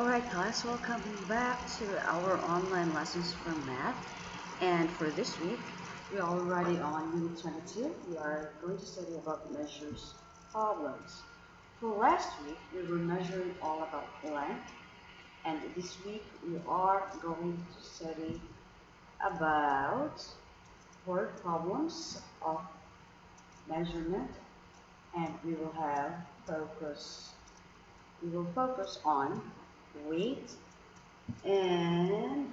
Alright guys, welcome back to our online lessons for math. And for this week, we are already on Unit 22. We are going to study about measures problems. For last week, we were measuring all about length. And this week, we are going to study about word problems of measurement. And we will focus on weight and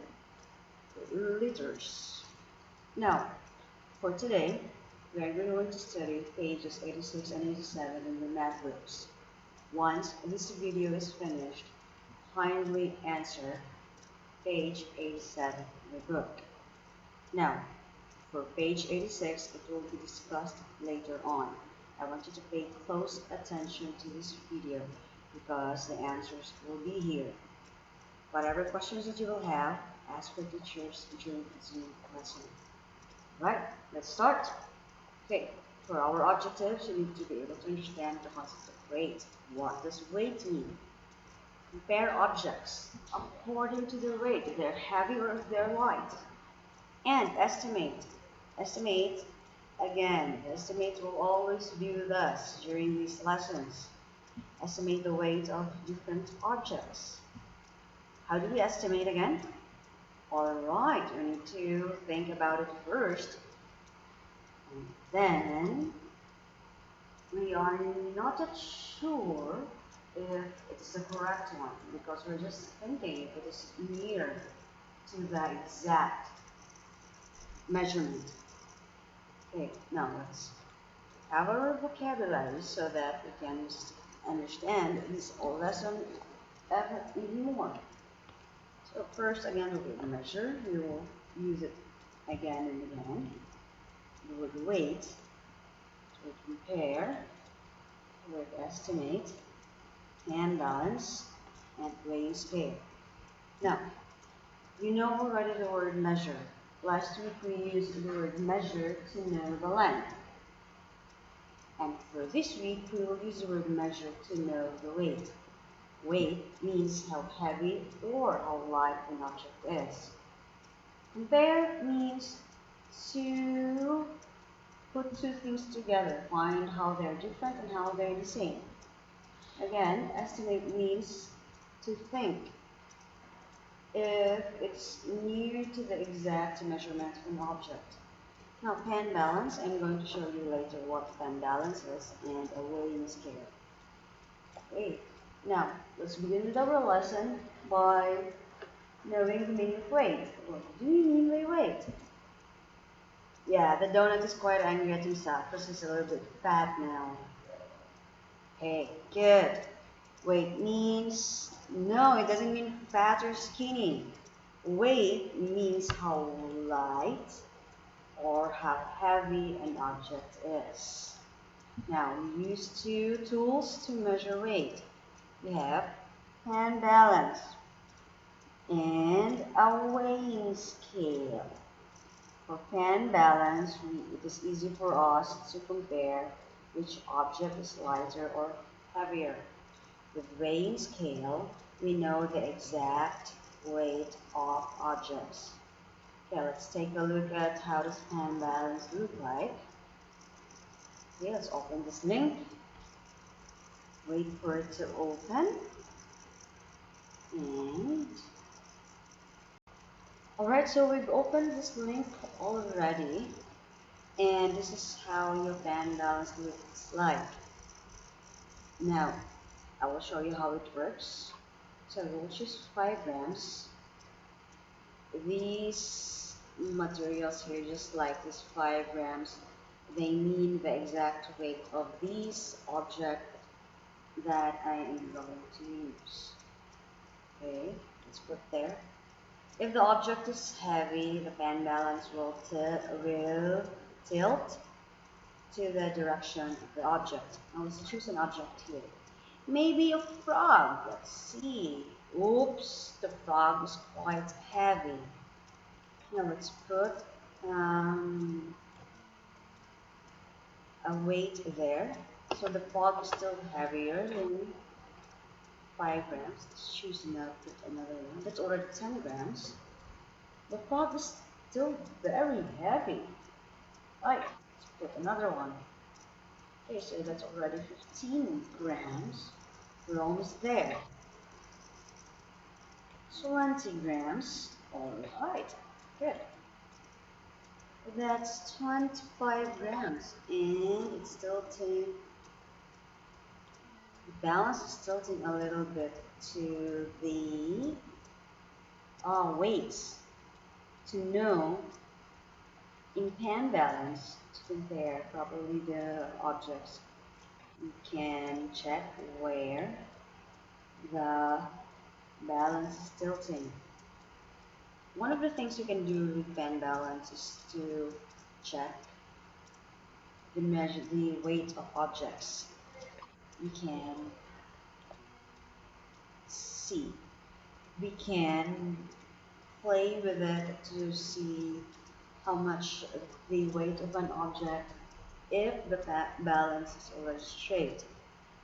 liters. Now, for today, we are going to study pages 86 and 87 in the math books. Once this video is finished, kindly answer page 87 in the book. Now, for page 86, it will be discussed later on. I want you to pay close attention to this video because the answers will be here. Whatever questions that you will have, ask your teachers during the Zoom lesson. Right, let's start. Okay, for our objectives, you need to be able to understand the concept of weight. What does weight mean? Compare objects according to their weight, if they're heavy or if they're light. And estimate. Estimate, again, estimate will always be with us during these lessons. Estimate the weight of different objects. How do we estimate again? Alright, we need to think about it first. And then we are not yet sure if it's the correct one because we're just thinking if it is near to the exact measurement. Okay, now let's have our vocabulary so that we can understand this lesson even more. So first, again, we will measure. We will use it again and again. The word weight, to compare, the word estimate, hand balance, and weighing scale. Now, you know already the word measure. Last week we used the word measure to know the length. And for this week, we will use the word measure to know the weight. Weight means how heavy or how light an object is. Compare means to put two things together, find how they're different and how they're the same. Again, estimate means to think if it's near to the exact measurement of an object. Now, pen balance, I'm going to show you later what pen balance is and a weighing scale. Okay. Now, let's begin with our lesson by knowing the meaning of weight. What do you mean by weight? Yeah, the donut is quite angry at himself because he's a little bit fat now. Hey, good. Weight means, no, it doesn't mean fat or skinny. Weight means how light or how heavy an object is. Now, we use two tools to measure weight. We have hand balance and a weighing scale. For hand balance, it is easy for us to compare which object is lighter or heavier. With weighing scale, we know the exact weight of objects. Okay, let's take a look at how does hand balance look like. Okay, let's open this link. Wait for it to open. And alright, so we've opened this link already. And this is how your hand balance looks like. Now, I will show you how it works. So we'll choose 5 grams. These materials here, just like this 5 grams, they mean the exact weight of these objects that I am going to use. Okay, let's put there. If the object is heavy, the pen balance will tilt to the direction of the object. Now let's choose an object here. Maybe a frog. Let's see. Oops, the frog is quite heavy. Now let's put a weight there. So the frog is still heavier than 5 grams. Let's choose now, put another one. That's already 10 grams. The pot is still very heavy. Right, let's put another one. Okay, so that's already 15 grams. We're almost there. 20 grams. Alright, good. That's 25 grams. And it's tilting. The balance is tilting a little bit to the weights. To know in pan balance, to compare properly the objects, you can check where the balance is tilting. One of the things you can do with pan balance is to check the weight of objects. We can see. We can play with it to see how much the weight of an object if the balance is already straight.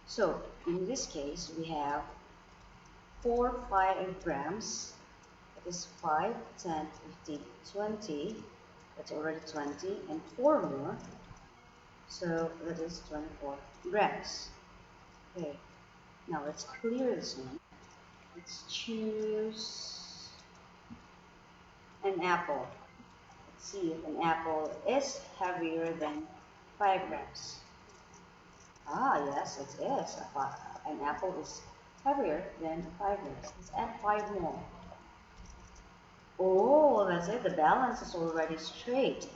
So in this case, we have 5 grams. That is 5, 10, 15, 20. That's already 20, and 4 more. So that is 24 grams. Okay, now let's clear this one. Let's choose an apple. Let's see if an apple is heavier than 5 grams. Ah, yes, it is. An apple is heavier than 5 grams. Let's add 5 more. Oh, that's it. The balance is already straight.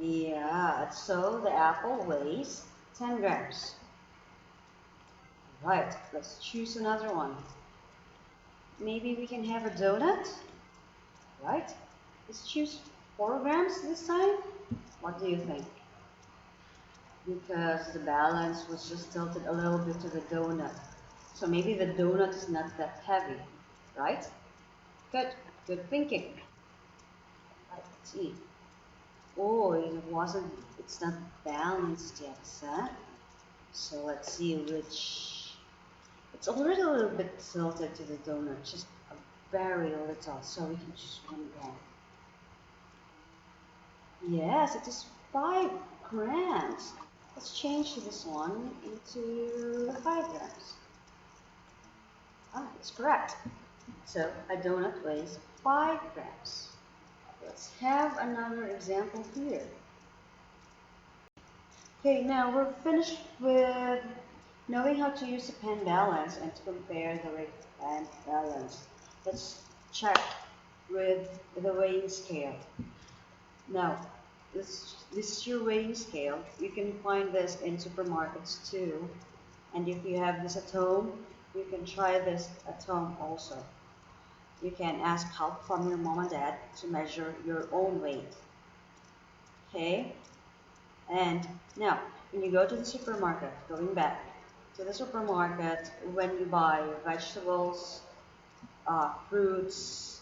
Yeah, so the apple weighs 10 grams. Right, let's choose another one. Maybe we can have a donut. Right? Let's choose 4 grams this time. What do you think? Because the balance was just tilted a little bit to the donut. So maybe the donut is not that heavy, right? Good thinking. Right, let's see. Oh, it's not balanced yet, huh? So let's see which, it's already a little bit tilted to the donut, just a very little, so we can choose one again. Yes, it is 5 grams. Let's change this one into 5 grams. Ah, it's correct. So a donut weighs 5 grams. Let's have another example here. Okay, now we're finished with knowing how to use the pen balance and to compare the weight and balance. Let's check with the weighing scale. Now, this is your weighing scale. You can find this in supermarkets too. And if you have this at home, you can try this at home also. You can ask help from your mom and dad to measure your own weight. Okay? And now, when you go to the supermarket, going back to the supermarket, when you buy vegetables, fruits,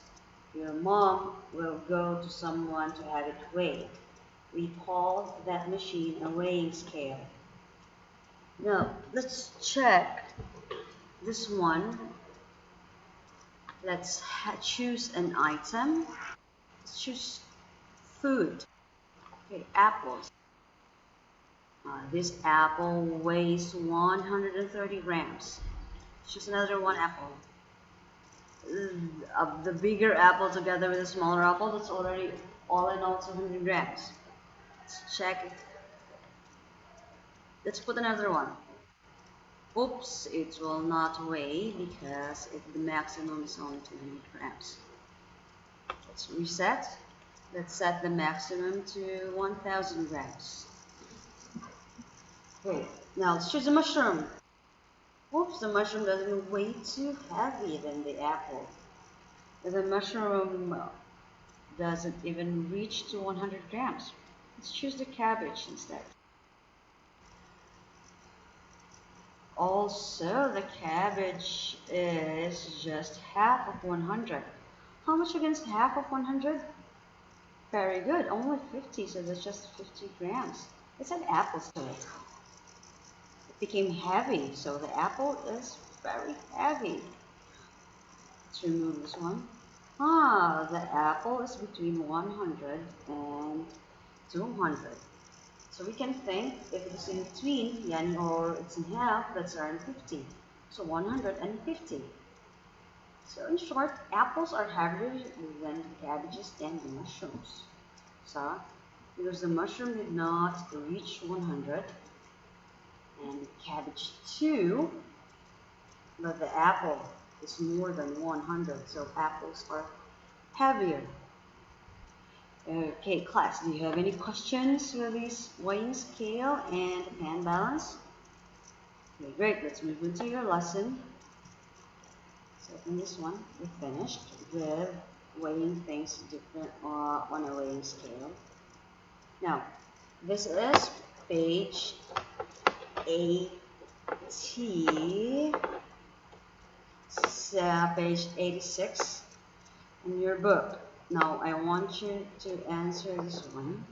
your mom will go to someone to have it weighed. We call that machine a weighing scale. Now, let's check this one. Let's choose an item. Let's choose food. Okay, apples. This apple weighs 130 grams. Choose another one apple. The bigger apple together with the smaller apple, that's already all in all 200 grams. Let's check it. Let's put another one. Oops, it will not weigh because the maximum is only 200 grams. Let's reset. Let's set the maximum to 1000 grams. Okay, now let's choose a mushroom. Oops, the mushroom doesn't weigh too heavy than the apple. The mushroom doesn't even reach to 100 grams. Let's choose the cabbage instead. Also, the cabbage is just half of 100. How much against half of 100? Very good, only 50, so that's just 50 grams. Let's add apples to it. It became heavy, so the apple is very heavy. Let's remove this one. Ah, the apple is between 100 and 200. So we can think if it is in between, yani, or it's in half, that's around 50. So 150. So in short, apples are heavier than cabbages and mushrooms. So because the mushroom did not reach 100 and cabbage too, but the apple is more than 100, so apples are heavier. Okay, class, do you have any questions for this weighing scale and hand balance? Okay, great. Let's move into your lesson. So in this one, we finished with weighing things different on a weighing scale. Now, this is page 80, page 86 in your book. Now, I want you to answer this one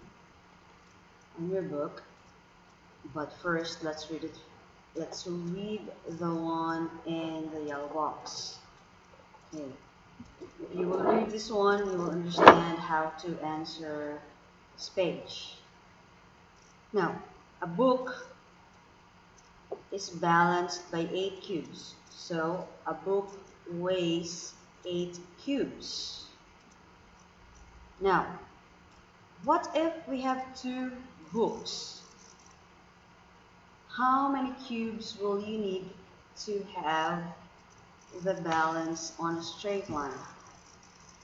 in your book, but first let's read it. Let's read the one in the yellow box. Okay. If you will read this one, you will understand how to answer this page. Now, a book is balanced by 8 cubes. So, a book weighs 8 cubes. Now, what if we have 2 books? How many cubes will you need to have the balance on a straight line?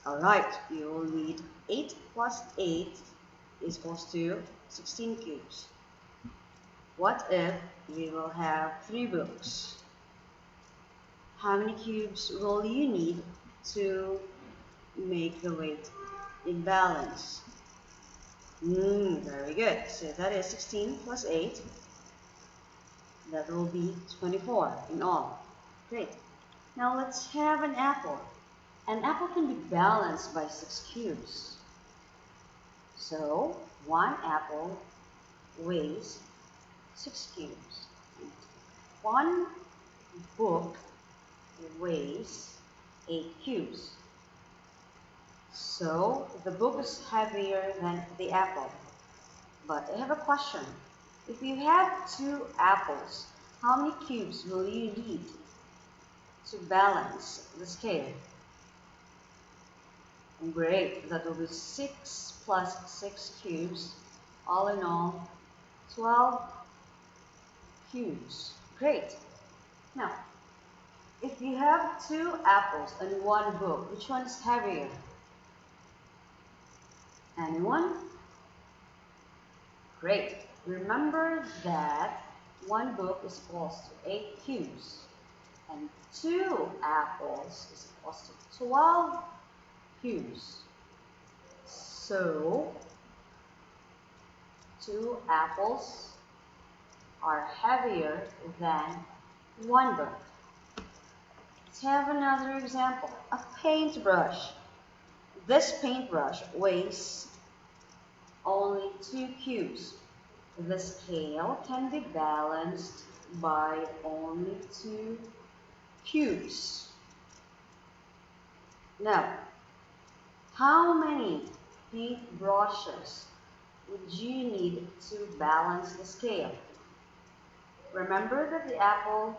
Alright, you will need 8 plus 8 is equals to 16 cubes. What if we will have 3 books? How many cubes will you need to make the weight in balance? Very good. So that is 16 plus 8. That will be 24 in all. Great. Now let's have an apple. An apple can be balanced by 6 cubes. So, one apple weighs 6 cubes. One book weighs 8 cubes. So, the book is heavier than the apple. But I have a question. If you have 2 apples, how many cubes will you need to balance the scale? Great, that will be 6 plus 6 cubes. All in all, 12 cubes. Great. Now, if you have 2 apples and 1 book, which one is heavier? Anyone? Great. Remember that 1 book is equals to 8 cubes and 2 apples is equals to 12 cubes. So, 2 apples are heavier than 1 book. Let's have another example. A paintbrush. This paintbrush weighs only 2 cubes. The scale can be balanced by only 2 cubes. Now, how many paintbrushes would you need to balance the scale? Remember that the apple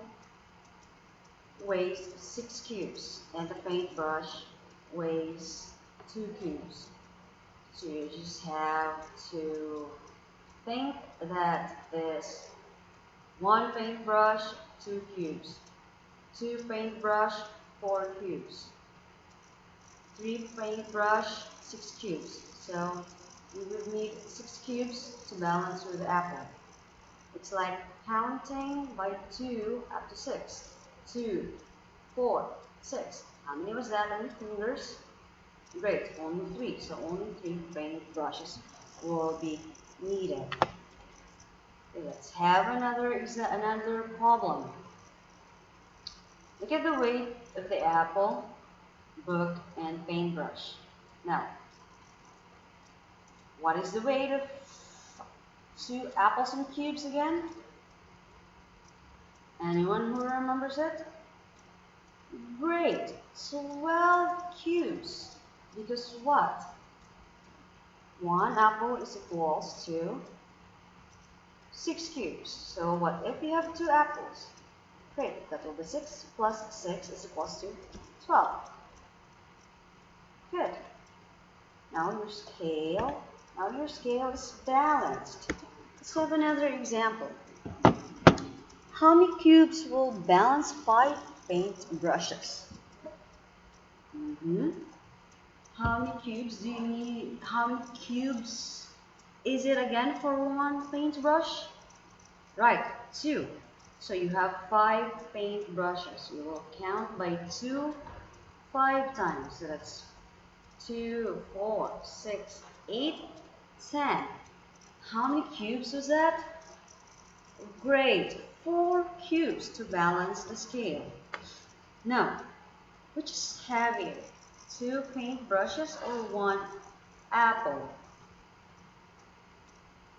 weighs 6 cubes and the paintbrush weighs 2 cubes. So you just have to think that is 1 paintbrush, 2 cubes. 2 paintbrush, 4 cubes. 3 paintbrush, 6 cubes. So you would need 6 cubes to balance with the apple. It's like counting by 2 up to 6. 2, 4, 6. How many was that on your fingers? Great, only 3. So only 3 paintbrushes will be needed. Okay, let's have another problem. Look at the weight of the apple, book, and paintbrush. Now, what is the weight of 2 apples and cubes again? Anyone who remembers it? Great, 12 cubes. Because what? One apple is equals to 6 cubes. So what if you have 2 apples? Great, that will be 6 plus 6 is equals to 12. Good. Now your scale is balanced. Let's have another example. How many cubes will balance 5 paint brushes? How many cubes do you need? How many cubes is it again for one paintbrush? Right, 2. So you have 5 paint brushes. You will count by 2 5 times. So that's 2, 4, 6, 8, 10. How many cubes was that? Great, 4 cubes to balance the scale. Now, which is heavier? 2 paint brushes or 1 apple?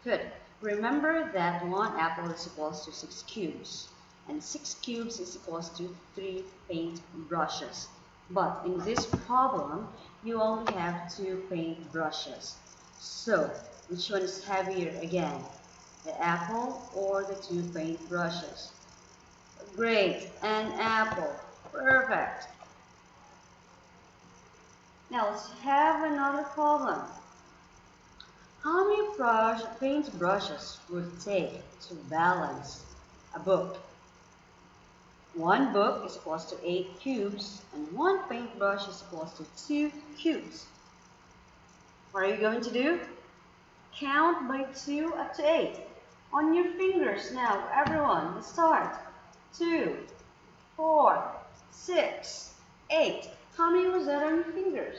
Good. Remember that 1 apple is equals to 6 cubes. And 6 cubes is equals to 3 paint brushes. But in this problem, you only have 2 paint brushes. So, which one is heavier again? The apple or the 2 paint brushes? Great, an apple. Perfect. Now let's have another problem. How many paint brushes would it take to balance a book? One book is equals to 8 cubes and one paintbrush is equals to 2 cubes. What are you going to do? Count by 2 up to 8. On your fingers now, everyone, let's start. 2, 4, 6, 8. How many was that on your fingers?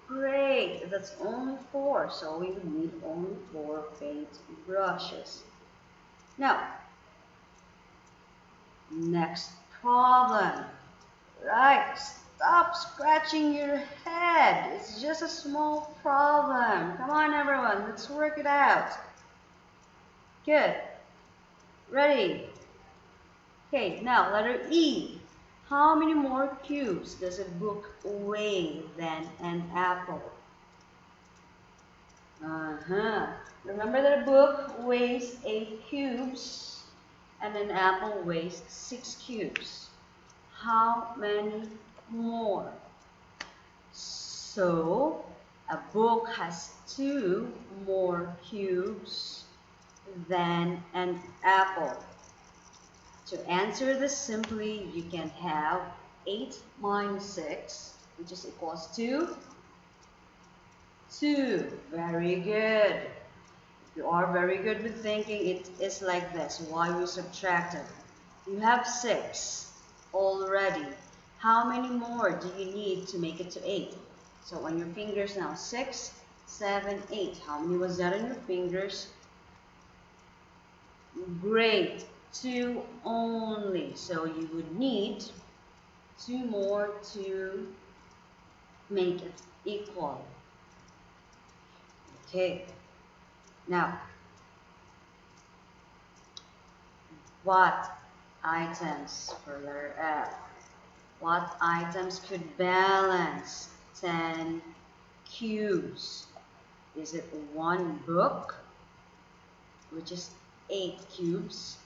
Great, that's only 4, so we would need only 4 paint brushes. Now, next problem. Right, stop scratching your head. It's just a small problem. Come on, everyone, let's work it out. Good. Ready? Okay, now letter E. How many more cubes does a book weigh than an apple? Remember that a book weighs 8 cubes and an apple weighs 6 cubes. How many more? So, a book has 2 more cubes than an apple. To answer this simply, you can have 8 minus 6, which is equals to 2. Very good. You are very good with thinking. It is like this. Why we subtracted? You have 6 already. How many more do you need to make it to 8? So on your fingers now, 6, 7, 8. How many was that on your fingers? Great. 2 only. So you would need 2 more to make it equal. Okay. Now, what items for letter F? What items could balance 10 cubes? Is it one book, which is 8 cubes?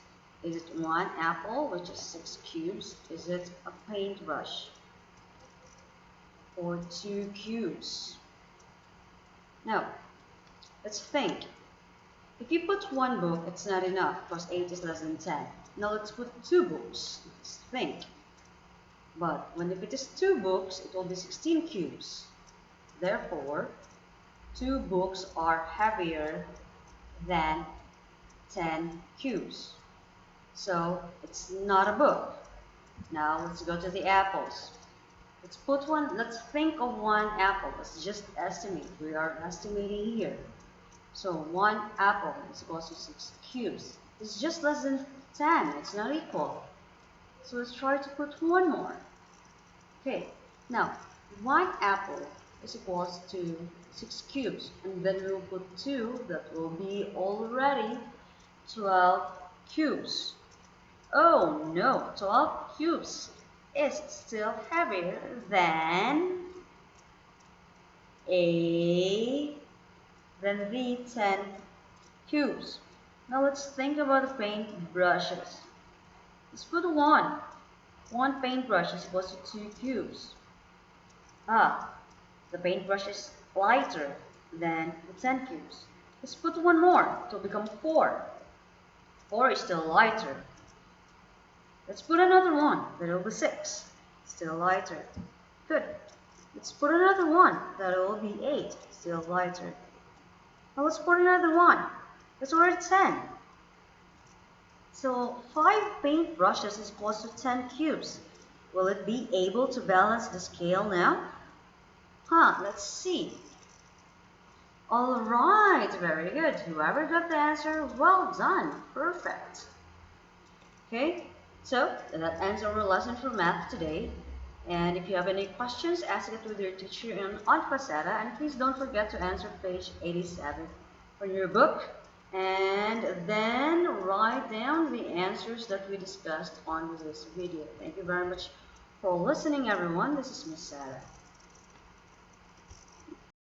Is it one apple, which is 6 cubes? Is it a paintbrush or 2 cubes? Now, let's think. If you put one book, it's not enough because 8 is less than 10. Now let's put 2 books. Let's think. But when if it is 2 books, it will be 16 cubes. Therefore, 2 books are heavier than 10 cubes. So it's not a book. Now let's go to the apples. Let's think of one apple. Let's just estimate. We are estimating here. So 1 apple is equals to 6 cubes. It's just less than 10. It's not equal. So let's try to put one more. Okay, now 1 apple is equals to 6 cubes. And then we'll put 2. That will be already 12 cubes. Oh no, 12 cubes is still heavier than A than the 10 cubes. Now let's think about the paint brushes. Let's put one. One paintbrush is equal to 2 cubes. The paintbrush is lighter than the 10 cubes. Let's put one more to become 4. 4 is still lighter. Let's put another one, that will be 6. Still lighter. Good. Let's put another one, that will be 8. Still lighter. Now let's put another one. That's already 10. So 5 paint brushes is equal to 10 cubes. Will it be able to balance the scale now? Let's see. Alright, very good. Whoever got the answer, well done. Perfect. Okay, so that ends our lesson for math today. And if you have any questions, ask it with your teacher on Faceta. And please don't forget to answer page 87 on your book. And then write down the answers that we discussed on this video. Thank you very much for listening, everyone. This is Miss Sarah.